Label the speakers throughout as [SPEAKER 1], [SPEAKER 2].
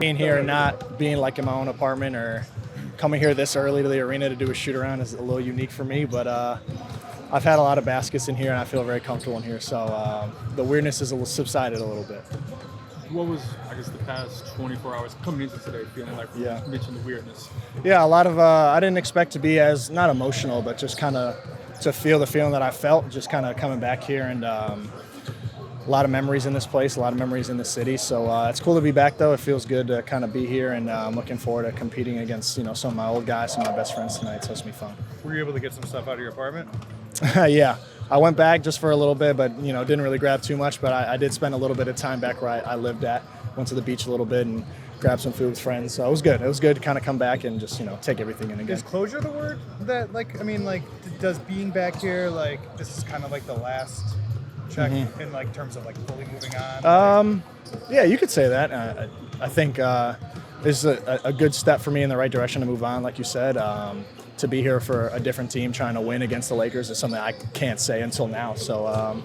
[SPEAKER 1] being here and not being like in my own apartment or coming here this early to the arena to do a shoot around is a little unique for me, but I've had a lot of baskets in here and I feel very comfortable in here, so the weirdness is subsided a little bit.
[SPEAKER 2] What was, I guess, the past 24 hours coming into today feeling like? You mentioned the weirdness.
[SPEAKER 1] Yeah, a lot of, I didn't expect to be as, not emotional, but just kind of to feel the feeling that I felt just kind of coming back here, and a lot of memories in this place, a lot of memories in the city. So it's cool to be back, though. It feels good to kind of be here, and I'm looking forward to competing against, some of my old guys, some of my best friends tonight. So it's going to be fun.
[SPEAKER 3] Were you able to get some stuff out of your apartment?
[SPEAKER 1] Yeah. I went back just for a little bit, but, didn't really grab too much. But I did spend a little bit of time back where I lived at. Went to the beach a little bit and grabbed some food with friends. So it was good. It was good to kind of come back and just, take everything in again.
[SPEAKER 3] Is closure the word? That, does being back here, this is kind of like the last check in, terms of, fully moving on?
[SPEAKER 1] Yeah, you could say that. I think this is a good step for me in the right direction to move on, like you said. To be here for a different team trying to win against the Lakers is something I can't say until now. So,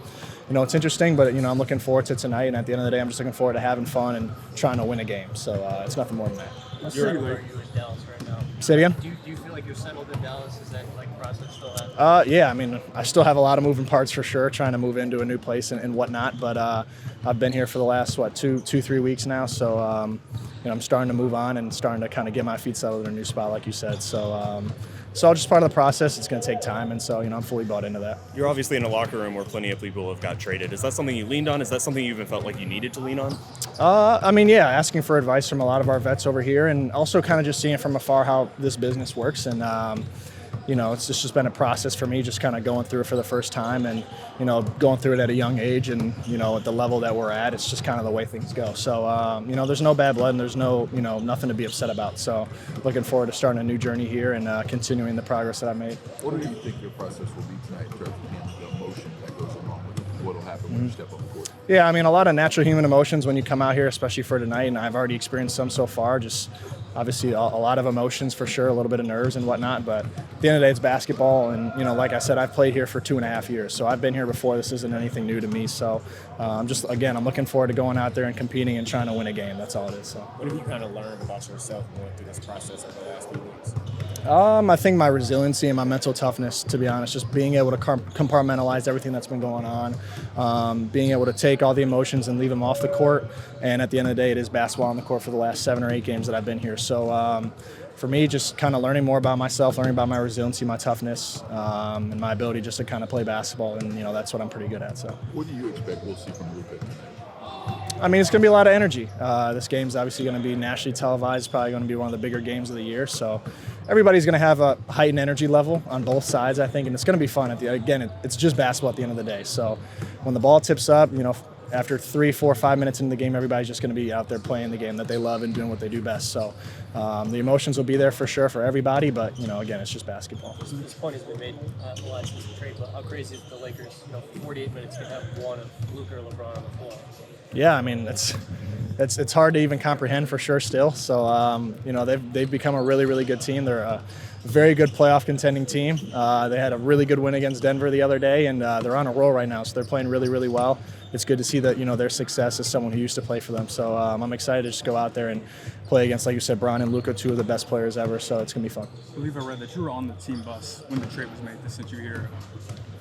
[SPEAKER 1] it's interesting, but, I'm looking forward to tonight. And at the end of the day, I'm just looking forward to having fun and trying to win a game. So it's nothing more than that.
[SPEAKER 4] What city are you in Dallas right now?
[SPEAKER 1] Say it again?
[SPEAKER 4] Do you feel like you're settled in Dallas? Is that process still happening?
[SPEAKER 1] Yeah, I still have a lot of moving parts for sure, trying to move into a new place and whatnot. But I've been here for the last, 3 weeks now. So, I'm starting to move on and starting to kind of get my feet settled in a new spot, like you said. So, it's all just part of the process. It's going to take time, and so I'm fully bought into that.
[SPEAKER 5] You're obviously in a locker room where plenty of people have got traded. Is that something you leaned on? Is that something you even felt like you needed to lean on?
[SPEAKER 1] Yeah, asking for advice from a lot of our vets over here, and also kind of just seeing from afar how this business works. And it's just been a process for me, just kind of going through it for the first time, and going through it at a young age, and at the level that we're at, it's just kind of the way things go. So there's no bad blood, and there's no nothing to be upset about. So looking forward to starting a new journey here and continuing the progress that I've made.
[SPEAKER 6] What do you think your process will be tonight in terms of the emotion that goes along with what will happen when you step on the court?
[SPEAKER 1] Yeah, a lot of natural human emotions when you come out here, especially for tonight, and I've already experienced some so far. Just obviously a lot of emotions for sure, a little bit of nerves and whatnot, but at the end of the day, it's basketball, and like I said, I've played here for 2.5 years, so I've been here before. This isn't anything new to me, so I'm looking forward to going out there and competing and trying to win a game. That's all it is. So
[SPEAKER 7] what have you kind of learned about yourself going through this process over the last few weeks?
[SPEAKER 1] I think my resiliency and my mental toughness, to be honest, just being able to compartmentalize everything that's been going on, being able to take all the emotions and leave them off the court. And at the end of the day, it is basketball on the court for the last 7 or 8 games that I've been here. So for me, just kind of learning more about myself, learning about my resiliency, my toughness, and my ability just to kind of play basketball. And, that's what I'm pretty good at. So
[SPEAKER 6] what do you expect we'll see from Luka tonight?
[SPEAKER 1] It's going to be a lot of energy. This game's obviously going to be nationally televised, probably going to be one of the bigger games of the year. So everybody's going to have a heightened energy level on both sides, I think, and it's going to be fun. It's just basketball at the end of the day. So when the ball tips up, after 3, 4, 5 minutes into the game, everybody's just going to be out there playing the game that they love and doing what they do best. So the emotions will be there for sure for everybody, but, again, it's just basketball.
[SPEAKER 4] So this point has been made a lot since the trade, but how crazy is the Lakers, 48 minutes can have one of Luka or LeBron on the floor?
[SPEAKER 1] Yeah, it's hard to even comprehend for sure still. So, they've become a really, really good team. They're a very good playoff contending team. They had a really good win against Denver the other day, and they're on a roll right now. So they're playing really, really well. It's good to see that, their success as someone who used to play for them. So I'm excited to just go out there and play against, like you said, Bron and Luka, 2 of the best players ever. So it's going to be fun.
[SPEAKER 2] I believe I read that you were on the team bus when the trade was made. They sent you here.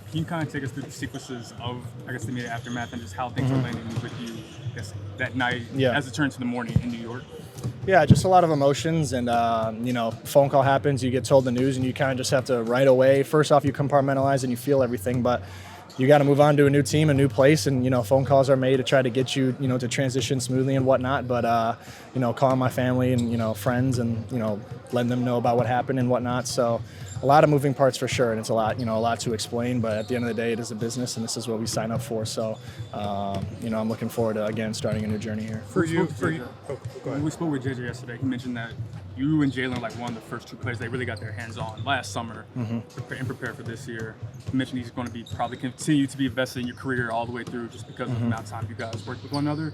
[SPEAKER 2] Can you kind of take us through the sequences of, the immediate aftermath and just how things were landing with you, that night as it turned to the morning in New York?
[SPEAKER 1] Yeah, just a lot of emotions, and phone call happens, you get told the news, and you kind of just have to right away. First off, you compartmentalize and you feel everything, but you got to move on to a new team, a new place, and phone calls are made to try to get you to transition smoothly and whatnot. But calling my family and friends and letting them know about what happened and whatnot. So a lot of moving parts for sure, and it's a lot to explain. But at the end of the day, it is a business, and this is what we sign up for. So I'm looking forward to again starting a new journey here.
[SPEAKER 2] Go ahead. We spoke with JJ yesterday. He mentioned that you and Jalen are like one of the first 2 players they really got their hands on last summer and prepare for this year. He mentioned he's going to be probably continue to be invested in your career all the way through just because of the amount of time you guys worked with one another.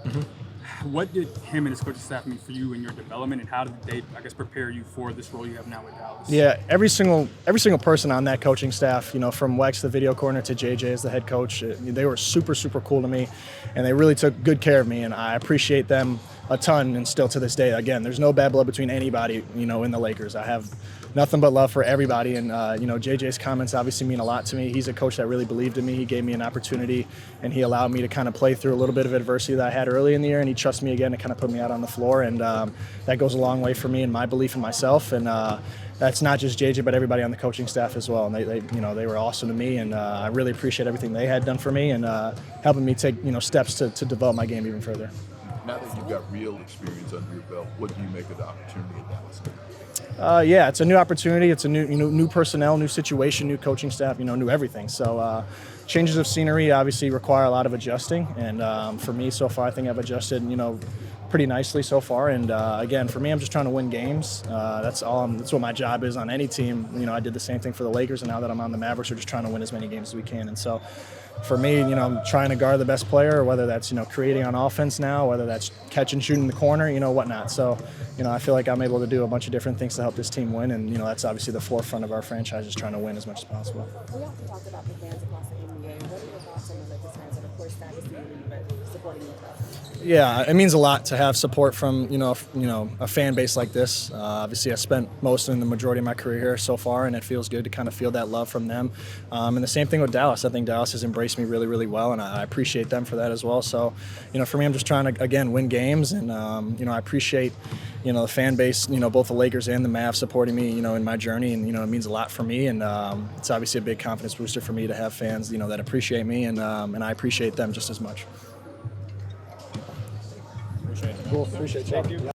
[SPEAKER 2] What did him and his coaching staff mean for you and your development, and how did they, prepare you for this role you have now with Dallas?
[SPEAKER 1] Yeah, every single person on that coaching staff, from Wex, the video coordinator, to JJ as the head coach, they were super, super cool to me, and they really took good care of me, and I appreciate them a ton, and still to this day, again, there's no bad blood between anybody, in the Lakers. I have nothing but love for everybody, and JJ's comments obviously mean a lot to me. He's a coach that really believed in me. He gave me an opportunity, and he allowed me to kind of play through a little bit of adversity that I had early in the year, and he trusts me again to kind of put me out on the floor, and that goes a long way for me and my belief in myself. And that's not just JJ, but everybody on the coaching staff as well. And they were awesome to me, and I really appreciate everything they had done for me and helping me take steps to develop my game even further.
[SPEAKER 6] Now that you've got real experience under your belt, what do you make of the opportunity at Dallas?
[SPEAKER 1] Yeah, it's a new opportunity. It's a new personnel, new situation, new coaching staff, new everything. So changes of scenery obviously require a lot of adjusting. And for me so far, I think I've adjusted, pretty nicely so far. And again, for me, I'm just trying to win games. That's what my job is on any team. I did the same thing for the Lakers, and now that I'm on the Mavericks, we're just trying to win as many games as we can. And so for me, I'm trying to guard the best player, whether that's, creating on offense now, whether that's catch and shoot in the corner, whatnot. So, I feel like I'm able to do a bunch of different things to help this team win. And, that's obviously the forefront of our franchise, is trying to win as much as possible.
[SPEAKER 8] We often talk about the fans across the NBA. What are your thoughts on the Lakers fans and, of course, Fanatics View supporting you?
[SPEAKER 1] Yeah, it means a lot to have support from a fan base like this. Obviously, I spent most and the majority of my career here so far, and it feels good to kind of feel that love from them. And the same thing with Dallas. I think Dallas has embraced me really, really well, and I appreciate them for that as well. So, for me, I'm just trying to again win games, and I appreciate the fan base, both the Lakers and the Mavs supporting me, in my journey, and it means a lot for me, and it's obviously a big confidence booster for me to have fans, that appreciate me, and I appreciate them just as much.
[SPEAKER 7] Appreciate it.
[SPEAKER 1] Cool. Appreciate you.